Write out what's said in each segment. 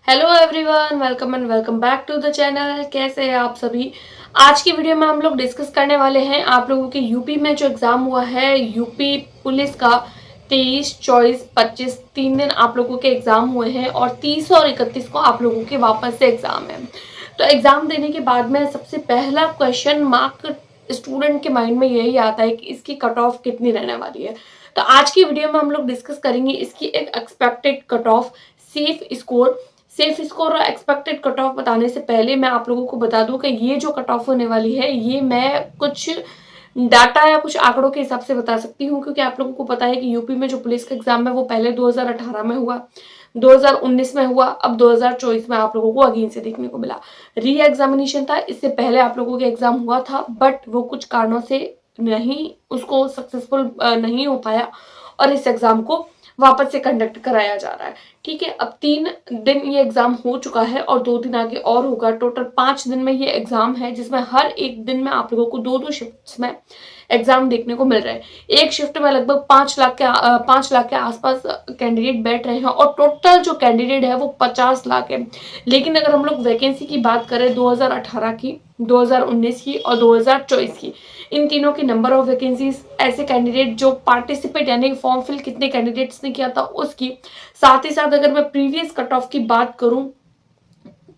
Hello everyone, welcome and welcome back to the channel. कैसे हैं आप सभी। आज की वीडियो में हम लोग डिस्कस करने वाले हैं आप लोगों के यूपी में जो एग्जाम हुआ है, यूपी पुलिस का 23, 24, 25 3 दिन आप लोगों के एग्जाम हुए हैं और 30 और 31 को आप लोगों के वापस से एग्जाम है। तो एग्जाम देने के बाद में सबसे पहला क्वेश्चन मार्क स्टूडेंट के माइंड में यही आता है कि इसकी कट ऑफ कितनी रहने वाली है। तो आज की वीडियो में हम लोग डिस्कस करेंगे इसकी एक expected cut off, safe score और एक्सपेक्टेड कट ऑफ बताने से पहले मैं आप लोगों को बता दूं कि ये जो कट ऑफ होने वाली है ये मैं कुछ डाटा या कुछ आंकड़ों के हिसाब से बता सकती हूँ, क्योंकि आप लोगों को पता है कि यूपी में जो पुलिस का एग्जाम है वो पहले 2018 में हुआ, 2019 में हुआ, अब 2024 में आप लोगों को अगेन से देखने को मिला। री एग्जामिनेशन था, इससे पहले आप लोगों का एग्जाम हुआ था बट वो कुछ कारणों से नहीं, उसको सक्सेसफुल नहीं हो पाया और इस एग्जाम को वापस से कंडक्ट कराया जा रहा है। ठीक है, अब 3 दिन ये एग्जाम हो चुका है और 2 दिन आगे और होगा। टोटल 5 दिन में ये एग्जाम है, जिसमें हर एक दिन में आप लोगों को 2-2 शिफ्ट्स में एग्जाम देखने को मिल रहा है। एक शिफ्ट में लगभग 5 लाख के आसपास कैंडिडेट बैठ रहे हैं और टोटल जो कैंडिडेट है वो 50 लाख है। लेकिन अगर हम लोग वैकेंसी की बात करें 2018 की, 2019 की और 2024 की, इन तीनों की नंबर ऑफ वैकेंसीज, ऐसे कैंडिडेट जो पार्टिसिपेट यानी फॉर्म फिल कितने कैंडिडेट्स ने किया था उसकी, साथ ही साथ अगर मैं प्रीवियस कट ऑफ की बात करूं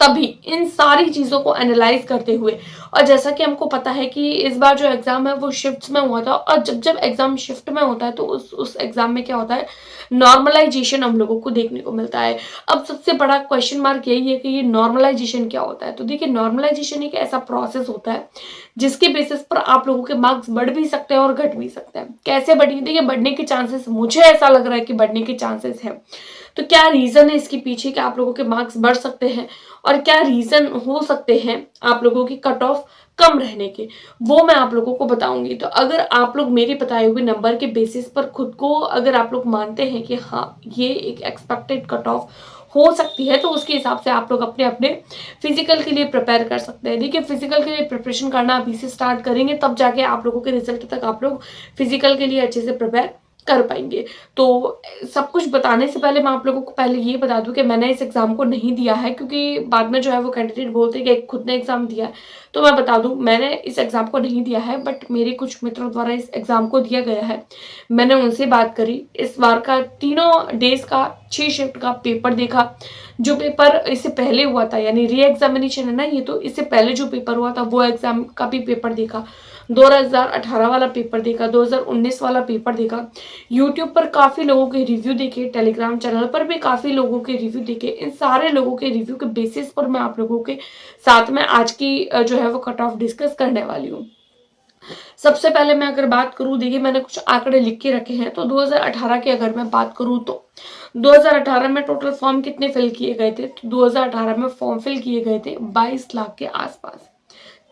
तभी इन सारी चीजों को एनालाइज करते हुए, और जैसा कि हमको पता है कि इस बार जो एग्जाम है वो शिफ्ट्स में हुआ था और जब जब एग्जाम शिफ्ट में होता है तो उस एग्जाम में क्या होता है, नॉर्मलाइजेशन हम लोगों को देखने को मिलता है। अब सबसे बड़ा क्वेश्चन मार्क यही है कि ये नॉर्मलाइजेशन क्या होता है। तो देखिए, नॉर्मलाइजेशन एक ऐसा प्रोसेस होता है जिसके बेसिस पर आप लोगों के मार्क्स बढ़ भी सकते हैं और घट भी सकते हैं। कैसे बढ़ेंगे? देखिए, बढ़ने के चांसेस, मुझे ऐसा लग रहा है कि बढ़ने के चांसेस है। तो क्या रीजन है इसके पीछे कि आप लोगों के मार्क्स बढ़ सकते हैं और क्या रीजन हो सकते हैं आप लोगों की कट ऑफ कम रहने के, वो मैं आप लोगों को बताऊंगी। तो अगर आप लोग मेरे बताए हुए नंबर के बेसिस पर खुद को अगर आप लोग मानते हैं कि हाँ ये एक एक्सपेक्टेड कट ऑफ हो सकती है, तो उसके हिसाब से आप लोग अपने अपने फिजिकल के लिए प्रिपेयर कर सकते हैं। देखिए, फिजिकल के लिए प्रिपरेशन करना अभी से स्टार्ट करेंगे तब जाके आप लोगों के रिजल्ट तक आप लोग फिजिकल के लिए अच्छे से प्रिपेयर कर पाएंगे। तो सब कुछ बताने से पहले मैं आप लोगों को पहले ये बता दूं कि मैंने इस एग्जाम को नहीं दिया है, क्योंकि बाद में जो है वो कैंडिडेट बोलते हैं कि खुद ने एग्जाम दिया है। तो मैं बता दूं, मैंने इस एग्जाम को नहीं दिया है बट मेरे कुछ मित्रों द्वारा इस एग्जाम को दिया गया है। मैंने उनसे बात करी, इस बार का तीनों डेज का 6 शिफ्ट का पेपर देखा। जो पेपर इससे पहले हुआ था, यानी री एग्जामिनेशन है ना ये, तो इससे पहले जो पेपर हुआ था वो एग्जाम का भी पेपर देखा, 2018 वाला पेपर देखा, 2019 वाला पेपर देखा। यूट्यूब पर काफ़ी लोगों के रिव्यू देखे, टेलीग्राम चैनल पर भी काफ़ी लोगों के रिव्यू देखे। इन सारे लोगों के रिव्यू के बेसिस पर मैं आप लोगों के साथ में आज की जो है वो कट ऑफ डिस्कस करने वाली हूँ। सबसे पहले मैं अगर बात करूँ, देखिए मैंने कुछ आंकड़े लिख के रखे हैं। तो 2018 की अगर मैं बात करूँ तो 2018 में टोटल फॉर्म कितने फिल किए गए थे? तो 2018 में फॉर्म फिल किए गए थे 22 लाख के आसपास।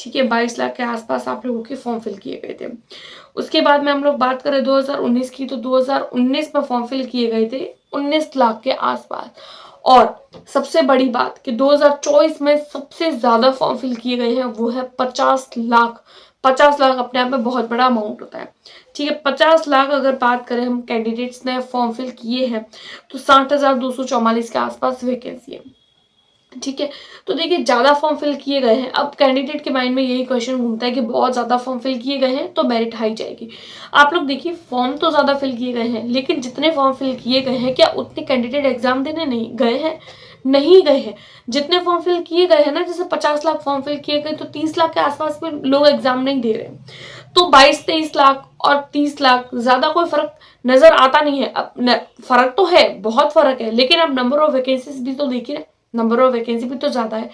ठीक है, 22 लाख के आसपास आप लोगों के फॉर्म फिल किए गए थे। उसके बाद में हम लोग बात करें 2019 की, तो 2019 में फॉर्म फिल किए गए थे 19 लाख के आसपास। और सबसे बड़ी बात कि 2024 में सबसे ज्यादा फॉर्म फिल किए गए हैं वो है 50 लाख। 50 लाख अपने आप में बहुत बड़ा अमाउंट होता है। ठीक है, 50 लाख अगर बात करें हम कैंडिडेट्स ने फॉर्म फिल किए हैं तो 60,244 के आसपास वैकेंसी है। ठीक है, तो देखिए ज्यादा फॉर्म फिल किए गए हैं। अब कैंडिडेट के माइंड में यही क्वेश्चन घूमता है कि बहुत ज्यादा फॉर्म फिल किए गए हैं तो मेरिट हाई जाएगी। आप लोग देखिए, फॉर्म तो ज्यादा फिल किए गए हैं लेकिन जितने फॉर्म फिल किए गए हैं क्या उतने कैंडिडेट एग्जाम देने नहीं गए हैं? नहीं गए हैं। जितने फॉर्म फिल किए गए हैं ना, जैसे 50 लाख फॉर्म फिल किए गए तो 30 लाख के आसपास में लोग एग्जाम नहीं दे रहे। तो 22-23 लाख और 30 लाख ज्यादा कोई फर्क नजर आता नहीं है। अब फर्क तो है, बहुत फर्क है, लेकिन अब नंबर ऑफ वैकेंसीज भी तो देखिए, नंबर ऑफ वैकेंसी भी तो ज्यादा है।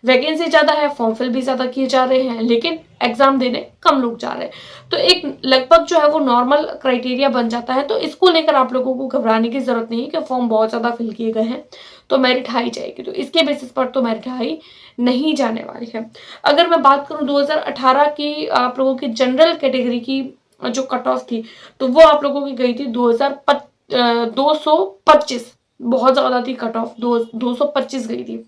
वैकेंसी ज्यादा है, फॉर्म फिल भी ज्यादा किए जा रहे हैं, लेकिन एग्जाम देने कम लोग जा रहे हैं। तो एक लगभग जो है वो नॉर्मल क्राइटेरिया बन जाता है। तो इसको लेकर आप लोगों को घबराने की जरूरत नहीं है कि फॉर्म बहुत ज्यादा फिल किए गए हैं तो मेरिट हाई जाएगी। तो इसके बेसिस पर तो मेरिट हाई नहीं जाने वाली है। अगर मैं बात करूं 2018 की आप लोगों की जनरल कैटेगरी की जो कट ऑफ थी, तो वो आप लोगों की गई थी 225, बहुत ज्यादा थी कट ऑफ, 225 गई थी।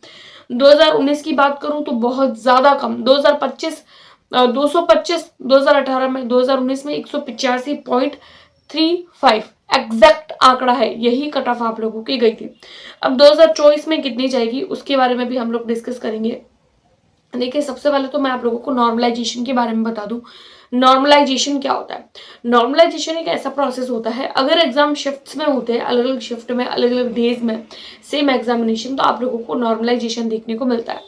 2019 की बात करूं तो बहुत ज्यादा कम, 225 2018 में, 2019 में 185.35 एग्जैक्ट आंकड़ा है, यही कट ऑफ आप लोगों की गई थी। अब 2024 में कितनी जाएगी उसके बारे में भी हम लोग डिस्कस करेंगे। देखिए, सबसे पहले तो मैं आप लोगों को नॉर्मलाइजेशन के बारे में बता दूं। नॉर्मलाइजेशन क्या होता है? नॉर्मलाइजेशन एक ऐसा प्रोसेस होता है, अगर एग्जाम शिफ्ट्स में होते हैं, अलग अलग शिफ्ट में, अलग अलग डेज में सेम एग्जामिनेशन, तो आप लोगों को नॉर्मलाइजेशन देखने को मिलता है।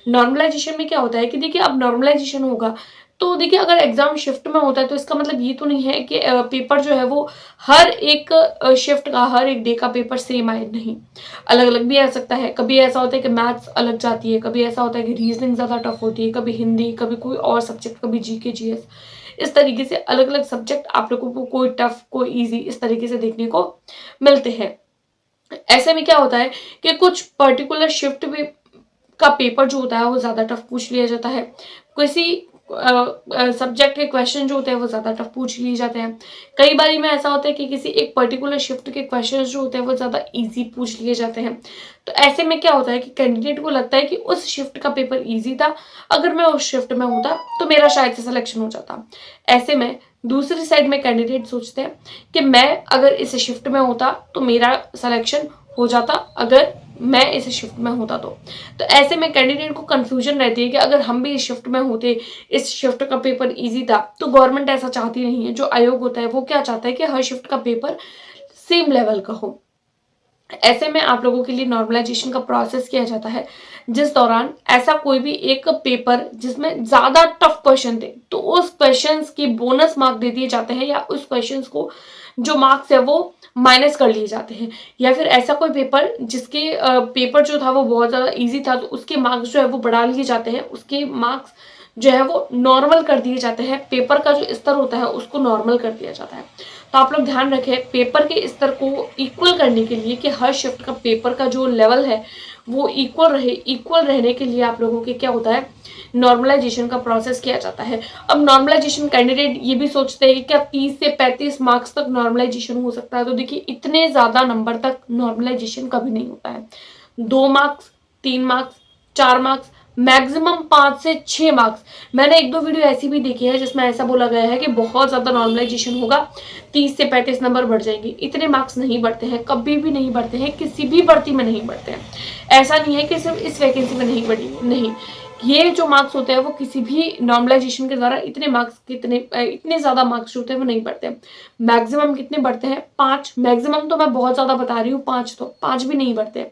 नॉर्मलाइजेशन में क्या होता है कि देखिए, अब नॉर्मलाइजेशन होगा तो देखिए, अगर एग्जाम शिफ्ट में होता है तो इसका मतलब ये तो नहीं है कि पेपर जो है वो हर एक शिफ्ट का, हर एक डे का पेपर सेम आए, नहीं, अलग अलग भी आ सकता है। कभी ऐसा होता है कि मैथ्स अलग जाती है, कभी ऐसा होता है कि रीजनिंग ज़्यादा टफ होती है, कभी हिंदी, कभी कोई और सब्जेक्ट, कभी जीके जीएस, इस तरीके से अलग अलग सब्जेक्ट आप लोगों को कोई टफ कोई ईजी इस तरीके से देखने को मिलते हैं। ऐसे में क्या होता है कि कुछ पर्टिकुलर शिफ्ट भी का पेपर जो होता है वो ज़्यादा टफ पूछ लिया जाता है, किसी सब्जेक्ट के क्वेश्चन जो होते हैं वो ज़्यादा टफ पूछ लिए जाते हैं। कई बार में ऐसा होता है कि किसी एक पर्टिकुलर शिफ्ट के क्वेश्चन जो होते हैं वो ज़्यादा इजी पूछ लिए जाते हैं। तो ऐसे में क्या होता है कि कैंडिडेट को लगता है कि उस शिफ्ट का पेपर इजी था, अगर मैं उस शिफ्ट में होता तो मेरा शायद से सिलेक्शन हो जाता। ऐसे में दूसरी साइड में कैंडिडेट सोचते हैं कि मैं अगर इस शिफ्ट में होता तो मेरा सिलेक्शन हो जाता, अगर मैं इस शिफ्ट में होता तो ऐसे में कैंडिडेट को कंफ्यूजन रहती है कि अगर हम भी इस शिफ्ट में होते, इस शिफ्ट का पेपर इजी था, तो गवर्नमेंट ऐसा चाहती नहीं है। जो आयोग होता है वो क्या चाहता है कि हर शिफ्ट का पेपर सेम लेवल का हो। ऐसे में आप लोगों के लिए नॉर्मलाइजेशन का प्रोसेस किया जाता है, जिस दौरान ऐसा कोई भी एक पेपर जिसमें ज्यादा टफ क्वेश्चन थे तो उस क्वेश्चंस की बोनस मार्क दे दिए जाते हैं, या उस क्वेश्चंस को जो मार्क्स है वो माइनस कर लिए जाते हैं। या फिर ऐसा कोई पेपर जिसके पेपर जो था वो बहुत ज़्यादा इजी था तो उसके मार्क्स जो है वो बढ़ा लिए जाते हैं, उसके मार्क्स जो है वो नॉर्मल कर दिए जाते हैं। पेपर का जो स्तर होता है उसको नॉर्मल कर दिया जाता है। तो आप लोग ध्यान रखें, पेपर के स्तर को इक्वल करने के लिए कि हर शिफ्ट का पेपर का जो लेवल है वो इक्वल रहे, इक्वल रहने के लिए आप लोगों के क्या होता है, नॉर्मलाइजेशन का प्रोसेस किया जाता है। अब नॉर्मलाइजेशन कैंडिडेट ये भी सोचते हैं कि क्या 30 से 35 मार्क्स तक नॉर्मलाइजेशन हो सकता है? तो देखिए, इतने ज़्यादा नंबर तक नॉर्मलाइजेशन कभी नहीं होता है। 2 मार्क्स, 3 मार्क्स, 4 मार्क्स, मैक्सिमम 5 से 6 मार्क्स। मैंने एक दो वीडियो ऐसी भी देखी है जिसमें ऐसा बोला गया है कि बहुत ज़्यादा नॉर्मलाइजेशन होगा, 30 से 35 नंबर बढ़ जाएंगे। इतने मार्क्स नहीं बढ़ते हैं, कभी भी नहीं बढ़ते हैं, किसी भी भर्ती में नहीं बढ़ते हैं। ऐसा नहीं है कि सिर्फ इस वैकेंसी में नहीं बढ़ी, नहीं, ये जो मार्क्स होते हैं वो किसी भी नॉर्मलाइजेशन के द्वारा इतने मार्क्स, इतने ज़्यादा मार्क्स होते हैं वो नहीं बढ़ते हैं। मैक्सिमम कितने बढ़ते हैं? 5। मैक्सिमम तो मैं बहुत ज़्यादा बता रही हूँ, 5, तो 5 भी नहीं बढ़ते।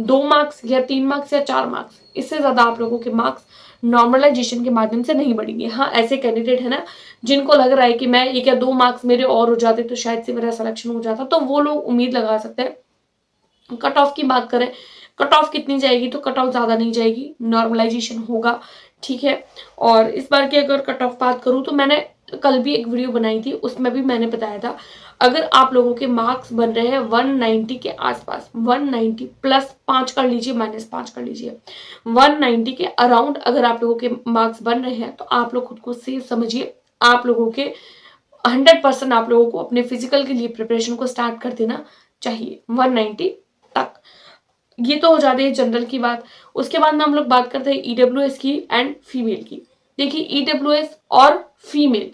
2 मार्क्स या 3 मार्क्स या 4 मार्क्स, इससे ज़्यादा आप लोगों के मार्क्स नॉर्मलाइजेशन के माध्यम से नहीं बढ़ेंगे। हाँ, ऐसे कैंडिडेट है ना जिनको लग रहा है कि मैं 1 या 2 मार्क्स मेरे और हो जाते तो शायद से मेरा सिलेक्शन हो जाता, तो वो लोग उम्मीद लगा सकते हैं। कट ऑफ की बात करें, कट ऑफ कितनी जाएगी? तो कट ऑफ ज़्यादा नहीं जाएगी, नॉर्मलाइजेशन होगा, ठीक है। और इस बार की अगर कट ऑफ बात करूँ तो मैंने कल भी एक वीडियो बनाई थी, उसमें भी मैंने बताया था, अगर आप लोगों के मार्क्स बन रहे हैं 190 के आसपास, 190 प्लस 5 कर लीजिए, माइनस 5 कर लीजिए, 190 के अराउंड अगर आप लोगों के मार्क्स बन रहे हैं तो आप लोग खुद को सेफ समझिए। आप लोगों के 100% आप लोगों को अपने फिजिकल के लिए प्रिपरेशन को स्टार्ट कर देना चाहिए 190 तक। ये तो हो जाती है जनरल की बात। उसके बाद में हम लोग बात करते हैं ईडब्ल्यूएस की एंड फीमेल की। देखिए, ईडब्ल्यूएस और फीमेल,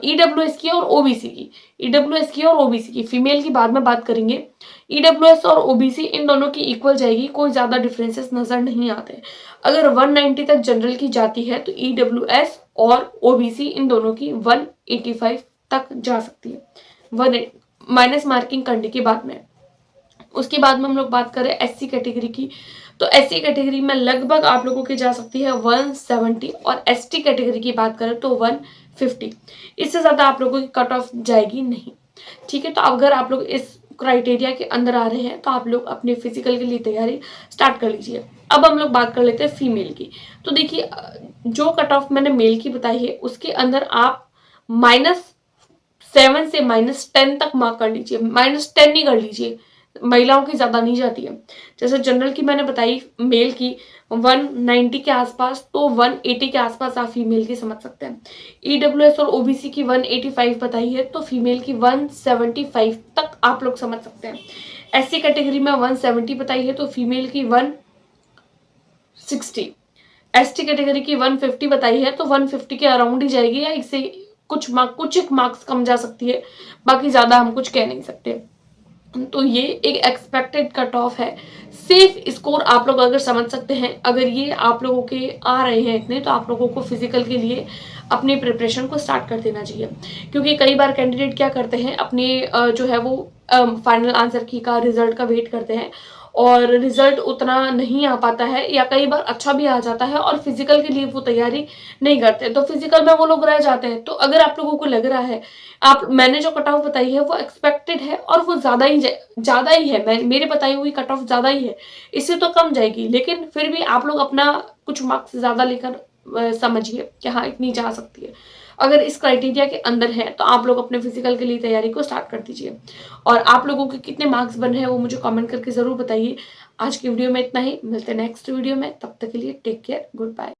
ईडब्ल्यूएस की और ओबीसी की, ईडब्ल्यूएस की और ओबीसी की, फीमेल की बाद में बात करेंगे। ईडब्ल्यूएस और ओबीसी इन दोनों की इक्वल जाएगी, कोई ज़्यादा डिफरेंसेस नज़र नहीं आते। अगर 190 तक जनरल की जाती है तो ईडब्ल्यूएस और ओबीसी इन दोनों की 185 तक जा सकती है, 1 माइनस मार्किंग करने के बाद में। उसके बाद में हम लोग बात करें एससी कैटेगरी की, तो एससी कैटेगरी में लगभग आप लोगों की जा सकती है 170, और एसटी कैटेगरी की बात करें तो 150। इससे ज़्यादा आप लोगों की कट ऑफ जाएगी नहीं, ठीक है। तो अगर आप लोग इस क्राइटेरिया के अंदर आ रहे हैं तो आप लोग अपने फिजिकल के लिए तैयारी स्टार्ट कर लीजिए। अब हम लोग बात कर लेते हैं फीमेल की। तो देखिए, जो कट ऑफ मैंने मेल की बताई है उसके अंदर आप -7 से -10 तक मार्क कर लीजिए, -10 ही कर लीजिए, महिलाओं की ज़्यादा नहीं जाती है। जैसे जनरल की मैंने बताई, मेल की 190 के आसपास, तो 180 के आसपास आप फीमेल की समझ सकते हैं। ईडब्ल्यूएस और ओबीसी की 185 बताई है, तो फीमेल की 175 तक आप लोग समझ सकते हैं। एससी कैटेगरी में 170 बताई है, तो फीमेल की 160। एसटी कैटेगरी की 150 बताई है, तो 150 के अराउंड ही जाएगी या इससे कुछ एक मार्क्स कम जा सकती है, बाकी ज़्यादा हम कुछ कह नहीं सकते। तो ये एक एक्सपेक्टेड कट ऑफ है। सेफ स्कोर आप लोग अगर समझ सकते हैं, अगर ये आप लोगों के आ रहे हैं इतने, तो आप लोगों को फिजिकल के लिए अपनी प्रिपरेशन को स्टार्ट कर देना चाहिए। क्योंकि कई बार कैंडिडेट क्या करते हैं, अपने जो है वो फाइनल आंसर की का रिजल्ट का वेट करते हैं और रिजल्ट उतना नहीं आ पाता है, या कई बार अच्छा भी आ जाता है और फिजिकल के लिए वो तैयारी नहीं करते, तो फिजिकल में वो लोग रह जाते हैं। तो अगर आप लोगों को लग रहा है, मैंने जो कट ऑफ बताई है वो एक्सपेक्टेड है और वो ज़्यादा ही है, मेरे बताई हुई कट ऑफ ज़्यादा ही है, इससे तो कम जाएगी, लेकिन फिर भी आप लोग अपना कुछ मार्क्स ज़्यादा लेकर समझिए कि हाँ इतनी जा सकती है। अगर इस क्राइटेरिया के अंदर है तो आप लोग अपने फिजिकल के लिए तैयारी को स्टार्ट कर दीजिए। और आप लोगों के कितने मार्क्स बने हैं वो मुझे कमेंट करके ज़रूर बताइए। आज की वीडियो में इतना ही, मिलते हैं नेक्स्ट वीडियो में, तब तक के लिए टेक केयर, गुड बाय।